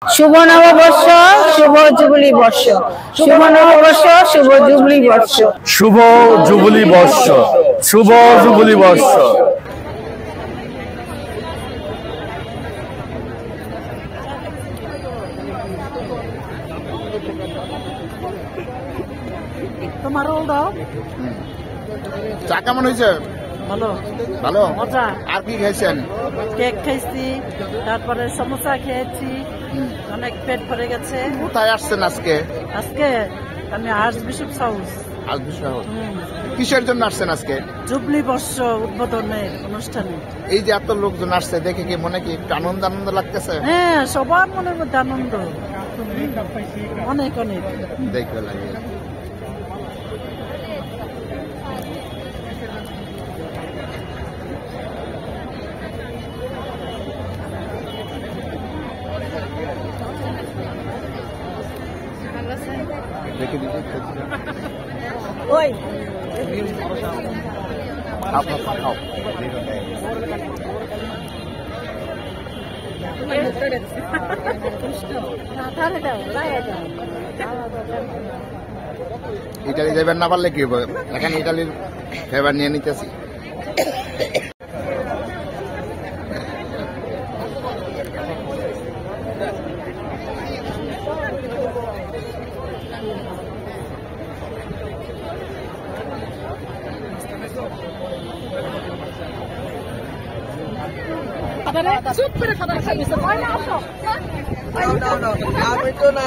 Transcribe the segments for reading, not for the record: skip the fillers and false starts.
শুভ নববর্ষ, শুভ জুবলি বর্ষ। শুভ নববর্ষ, শুভ জুবলি বর্ষ। শুভ জুবলি বর্ষ, শুভ জুবলি বর্ষ। তোমারও দাও। চা কেমন হয়েছে? ভালো ভালো। মজা। আর কি খাইছেন? কেক খাইছি, তারপরে সমোসা খেয়েছি, অনেক পেট ভরে গেছে। কোথায় আসছেন আজকে? আজকে আমি আর্চ বিশপ হাউস। কিসের জন্য আসছেন আজকে? জুবলি বর্ষ উদ্বোধনের অনুষ্ঠানে। এই যে এত লোকজন আসছে দেখে কি মনে কি একটু আনন্দ আনন্দ লাগতেছে? হ্যাঁ, সবার মনের মধ্যে আনন্দ অনেক অনেক দেখবে লাগে। দেখে দিতে ওই খাও। ইটালি যাবেন না পারলে কি হবে? এখানে ইটালির ফেভার নিয়ে নিতেছি।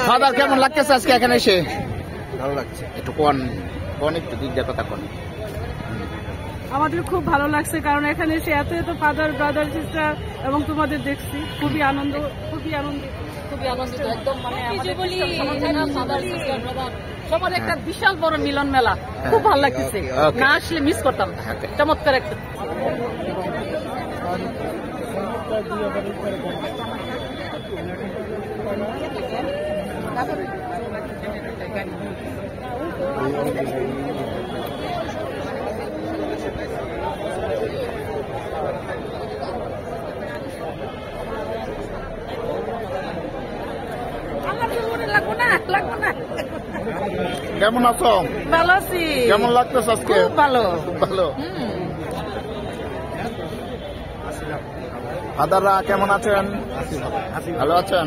খাবার কেমন লাগতেছে আজকে এখানে এসে? ভালো লাগছে। একটু কোন একটু দিক দিয়ে কথা কোন। আমাদের খুব ভালো লাগছে, কারণ এখানে এসে এত এত ফাদার ব্রাদার সিস্টার এবং তোমাদের দেখছি, খুবই আনন্দিত একদম। মানে সবার একটা বিশাল বড় মিলন মেলা, খুব ভালো লাগতেছে। না আসলে মিস করতাম। চমৎকার একটা কেমন আছো? ভালো আছি। কেমন লাগতেছে আজকে? খুব ভালো। ভালো। ফাদাররা কেমন আছেন? ভালো আছেন?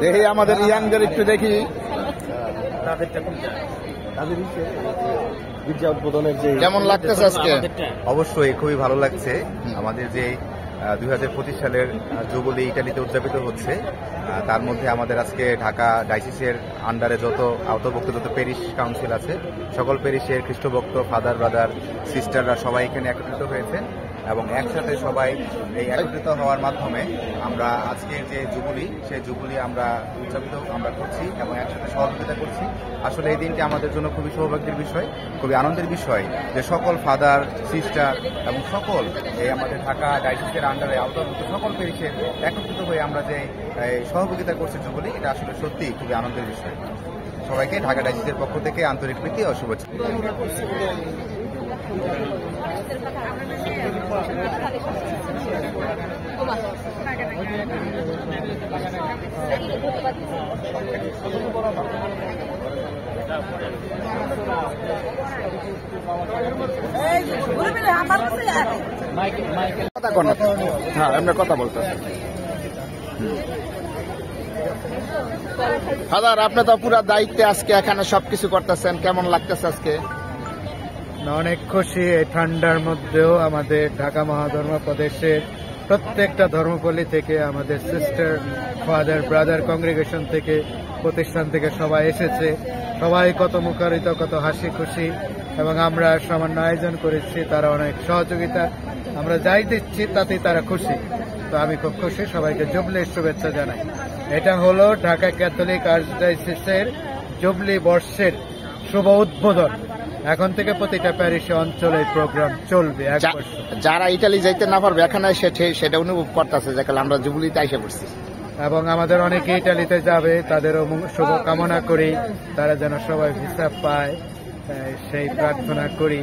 দেখি আমাদের ইয়াংদের একটু দেখি কেমন লাগতেছে আজকে। অবশ্যই খুবই ভালো লাগছে। আমাদের যে 2025 সালের জুবলি ইটালিতে উদযাপিত হচ্ছে, তার মধ্যে আমাদের আজকে ঢাকা ডাইসিসের আন্ডারে যত আওতাভুক্ত যত প্যারিশ কাউন্সিল আছে, সকল প্যারিশের খ্রিস্টভক্ত ফাদার ব্রাদার সিস্টাররা সবাই এখানে একত্রিত হয়েছেন এবং একসাথে সবাই এই একত্রিত হওয়ার মাধ্যমে আমরা আজকের যে জুবলি, সেই জুবলি আমরা উদযাপিত করছি এবং একসাথে সহযোগিতা করছি। আসলে এই দিনটি আমাদের জন্য খুবই সৌভাগ্যের বিষয়, খুবই আনন্দের বিষয় যে সকল ফাদার সিস্টার এবং সকল এই আমাদের ঢাকা ডাইসিসের আন্ডারে আওতাভুক্ত সকল প্যারিশের একত্রিত হয়ে আমরা যে সহযোগিতা করছি জুবলি, এটা আসলে সত্যি খুবই আনন্দের বিষয়। সবাইকে ঢাকা ডাইসিসের পক্ষ থেকে আন্তরিক প্রীতি ও শুভেচ্ছা। হ্যাঁ, আমরা কথা বলতেছি। ফাদার, আপনি তো পুরো দায়িত্বে আজকে এখানে সবকিছু করতেছেন, কেমন লাগতেছে আজকে? অনেক খুশি। এই ঠান্ডার মধ্যেও আমাদের ঢাকা মহাধর্ম প্রদেশের প্রত্যেকটা ধর্মপল্লী থেকে আমাদের সিস্টার ফাদার ব্রাদার কংগ্রেগেশন থেকে প্রতিষ্ঠান থেকে সবাই এসেছে। সবাই কত মুখরিত, কত হাসি খুশি, এবং আমরা সামান্য আয়োজন করেছি, তারা অনেক সহযোগিতা। আমরা যাই দিচ্ছি তাতেই তারা খুশি। তো আমি খুব খুশি, সবাইকে জুবলির শুভেচ্ছা জানাই। এটা হলো ঢাকা ক্যাথলিক আর্চডায়োসিসের জুবলি বর্ষের শুভ উদ্বোধন। এখন থেকে প্রতিটা প্যারিশে অঞ্চলে প্রোগ্রাম চলবে এক বছর। যারা ইটালি যাইতে না পারবে এখানে সেটা অনুভব করতেছে যে আমরা জুবলিতে আইসা পড়ছি। এবং আমাদের অনেকে ইটালিতে যাবে, তাদেরও শুভ কামনা করি, তারা যেন সবাই ভিসা পায়, সেই প্রার্থনা করি।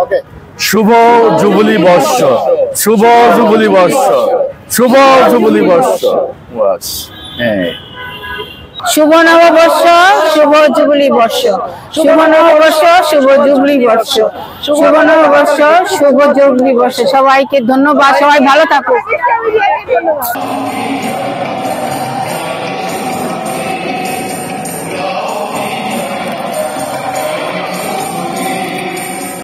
ওকে, শুভ জুবলি বর্ষ, শুভ জুবলি বর্ষ, শুভ জুবলি বর্ষ। হ্যাঁ, শুভ নববর্ষ, শুভ জুবলি বর্ষ, শুভ নববর্ষ, শুভ জুবলি বর্ষ, শুভ নববর্ষ, শুভ জুবলি বর্ষ। সবাইকে ধন্যবাদ, সবাই ভালো থাকুক।